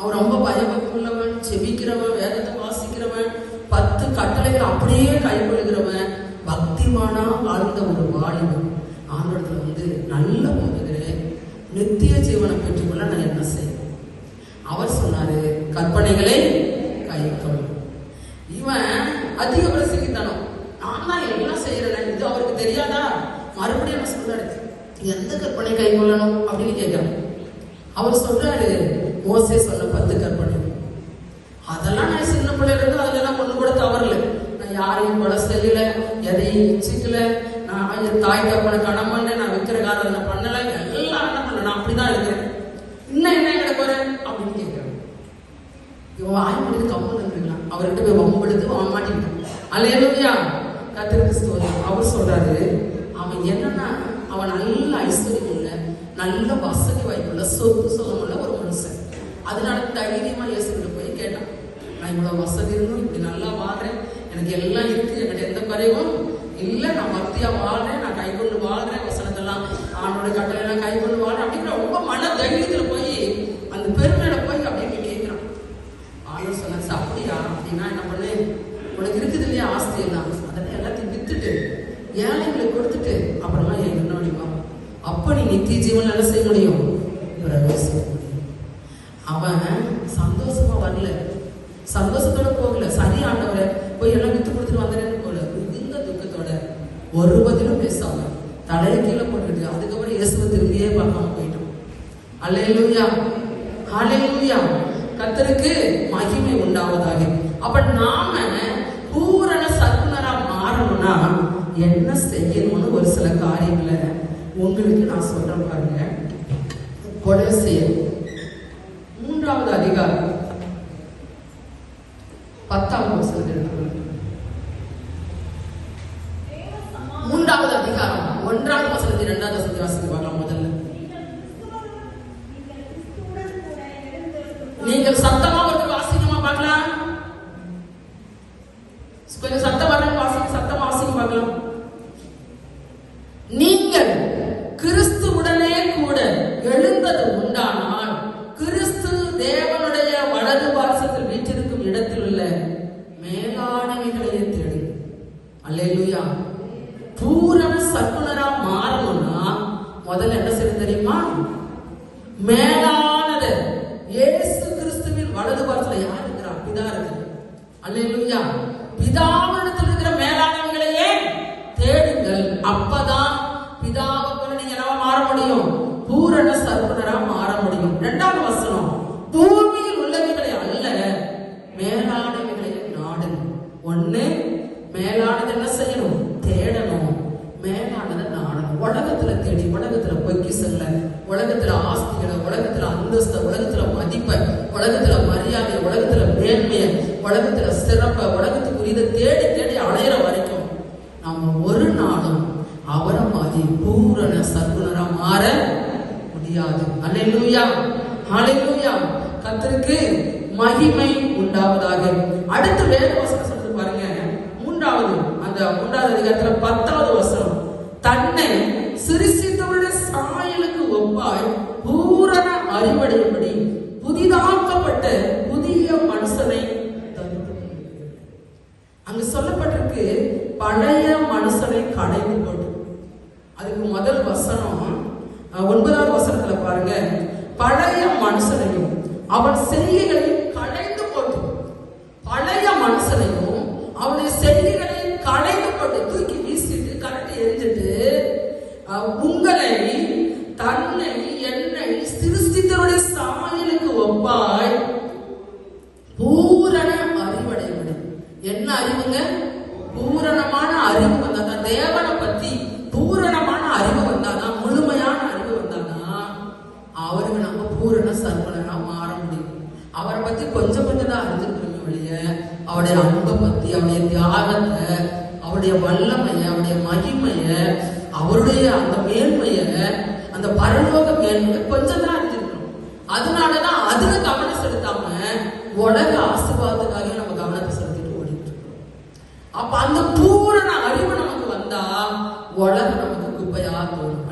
அவன் ரொம்ப பயபக்தி உள்ளவன், செபிக்கிறவன், வேதத்தை வாசிக்கிறவன், 10 கட்டளைகள் அப்படியே கைக்கொள்கிறவன், பக்திமானா வாழ்ந்த ஒரு வாலிபன் ஆண்டவரத்துல நல்ல போதுகிறேன், நித்திய ஜீவனை பெற்றுக்கொள்ள நான் என்ன செய்வேன்? அவர் சொன்னாரு, கற்பனைகளை கைக்கொள். இவன் அதிக பிரசங்கித்தனம், நான் தான் எல்லாம் செய்யறேன், இது அவருக்கு தெரியாதா? மறுபடியும் என்ன சொல்றாரு, எந்த கற்பனை கை கொள்ளணும் அப்படின்னு கேட்கிறான். அவர் சொல்றாரு, மோசே சொன்ன 10 கற்பனை. அதெல்லாம் நான் சின்ன பிள்ளைல இருந்து அதெல்லாம் ஒண்ணு கூட தவறல. நான் யாரையும் கொலை செய்யல, எதையும் இச்சிக்கல, நான் தாய் தப்பனை கடன் பண்ண, நான் விற்கிற காரணம் பண்ணல, எல்லாம் என்ன பண்ணல, நான் அப்படிதான் இருக்கிறேன். இன்னும் என்ன கிட்ட போறேன் அப்படின்னு கேட்கிறேன். இவன் வாய் முடிந்து கம்மன் இருக்கலாம். அவர்கிட்ட போய் வம்பெடுத்து அவன் மாட்டிக்கிட்டான். அல்லேலூயா, கர்த்தருக்கு ஸ்தோத்திரம். அவர் சொல்றாரு, அவன் என்னன்னா அவன் நல்ல ஐஸ்வர்யம் உள்ள, நல்ல வசதி வாய்ப்புள்ள, சொத்து சுகமுள்ள ஒரு மனுஷன். அதனால தைரியமா இயேசுகிட்ட போய் கேட்டான், நான் இவ்வளவு வசதி இருந்தும் இப்படி நல்லா வாழ்றேன், எனக்கு எல்லாம் இருக்கு, என்கிட்ட எந்த குறைவும் இல்ல, நான் பக்தியா வாழ்றேன், நான் கை கொண்டு வாழ்றேன், வசனத்தெல்லாம் ஆணோட கட்டளையெல்லாம் கை கொண்டு வாழ்றேன் அப்படிங்கிற ரொம்ப மன தைரியத்துல போய் அந்த பெருமையில போய் அப்படின்னு கேட்கிறான். ஆளும் சொன்ன, அப்படியா? அப்படின்னா என்ன பண்ணு, உனக்கு இருக்குது இல்லையா ஆஸ்தி எல்லாம், அதெல்லாம் எல்லாத்தையும் வித்துட்டு ஏழைங்களுக்கு கொடுத்துட்டு அப்புறமா என் முன்னாடி வா, அப்ப நீ நித்திய ஜீவன் என்ன செய்ய முடியும், பிரவேசிக்க முடியும். அவன் சந்தோஷமா வரல, சந்தோஷத்தோட போகல, சரி ஆண்டவரை போய் எல்லாம் வித்து கொடுத்துட்டு வந்தேன்னு போல, இந்த துக்கத்தோட ஒரு பதிலும் பேசாம தலையை கீழே போட்டுட்டு அதுக்கப்புறம் இயேசுவை திரும்பியே பார்க்காம போயிட்டான். அல்லேலூயா, அல்லேலூயா, கர்த்தருக்கு மகிமை உண்டாவதாக. அப்ப நாம பூரண சத்குணரா மாறணும்னா என்ன செய்யணும்னு ஒரு சில காரியங்களை உங்களுக்கு நான் சொல்றேன் பாருங்க. கொலோசியர் 3வது அதிகாரம் 10வது வசனத்தை எடுத்துக்கொள்ளுங்க. 3வது அதிகாரம் 1வது வசனத்தை 2வது வசனத்தை வாசித்து பார்க்கலாம். முதல்ல நீங்கள் சத்தமா ஒரு வாசிக்கமா பார்க்கலாம், கொஞ்சம் சத்தமா வாசிக்க, சத்தமா வாசிக்க பார்க்கலாம். நீங்கள் கிறிஸ்துவுடனே கூட எழுந்தது உண்டானால் கிறிஸ்து தேவனுடைய வலது பார்சத்தில் வீற்றிருக்கும் இடத்தில் உள்ள மேலானவைகளையே தேடு. அல்லேலூயா. பூரண சற்குணரா மாறணும்னா முதல்ல என்ன செய்ய தெரியுமா? மேலானது இயேசு கிறிஸ்துவின் வலது பார்சல யார் இருக்கிறா? பிதா இருக்கு. அல்லேலூயா. பிதாவிடத்தில் இருக்கிற மேலானவைகளையே தேடுங்கள். அப்பதான் பிதாவை போல நீங்க என்ன மாற முடியும்? பூரண சர்வனரா மாற முடியும். 2வது வசனம், பூமியில் உள்ளவைகளை அல்ல மேலானவைகளை நாடு. ஒண்ணு, மேலானது என்ன செய்யணும்? தேடணும். மேலானதை நாடணும். உலகத்துல தேடி, உலகத்துல பொக்கிஷங்களை, உலகத்துல ஆஸ்திகளை, உலகத்துல அந்தஸ்த, உலகத்துல மதிப்பை, உலகத்துல மரியாதை, உலகத்துல மேன்மையை, உலகத்துல சிறப்பை, உலகத்துக்குரியதை தேடி தேடி அலையிற வரைக்கும் நம்ம ஒரு நாளும் அவரை மாதிரி பூரண சர்க்குணரா மாற முடியாது. அல்லேலூயா, அல்லேலூயா. கர்த்தருக்கு மகிமை உண்டாவதாக. அடுத்து வேற வசனம் சொல்றது பாருங்க. 3வது அதிகாரத்துல 10வது வசனம், தன்னை சிருஷ்டித்தவருடைய சாயலுக்கு ஒப்பாய் பூரண அறிவடையும்படி புதிதாக்கப்பட்ட புதிய மனுஷனை அங்கு சொல்லப்பட்டிருக்கு. பழைய மனுஷனை களைந்து போட்டு, அதுக்கு முதல் வசனம் 9வது வசனத்துல பாருங்க, பழைய மனுஷனையும் அவன் செய்கைகளையும் களைந்து போட்டு, பழைய மனுஷனையும் அவனுடைய செய்கைகளையும் களைந்து போட்டு தூக்கி வீசிட்டு கரட்டி எரிஞ்சிட்டு உங்களை தன்னை என்னை சிருஷ்டித்தவருடைய சாயலுக்கு ஒப்பாய் பூரண அறிவடைவது. என்ன அறிவுங்க? பூரணமான அறிவு வந்தாதான், தேவனை பத்தி பூரணமான அறிவு வந்தாதான், முழுமையான அறிவு வந்தாதான் அவருக்கு நம்ம பூரண சர்வனரா மாற முடியும். அவரை பத்தி கொஞ்சம் கொஞ்சம் தான் அறிஞ்சிருக்கணும் வெளிய, அவருடைய அன்பை பத்தி, அவருடைய தியாகத்தை, அவருடைய வல்லமைய, அவருடைய மகிமைய, அவருடைய அந்த மேன்மைய, அந்த பரலோக மேன்மையை கொஞ்சம் தான் அறிஞ்சிருக்கணும். அதனாலதான் அதுல கவனம் செலுத்தாம உலக ஆசீர்வாதத்துக்காக நம்ம கவனத்தை செலுத்திட்டு ஓடிட்டு இருக்கோம். அப்ப அந்த பூரண அறிவு நமக்கு வந்தா உலகம் நமக்கு குப்பையா தோணும்.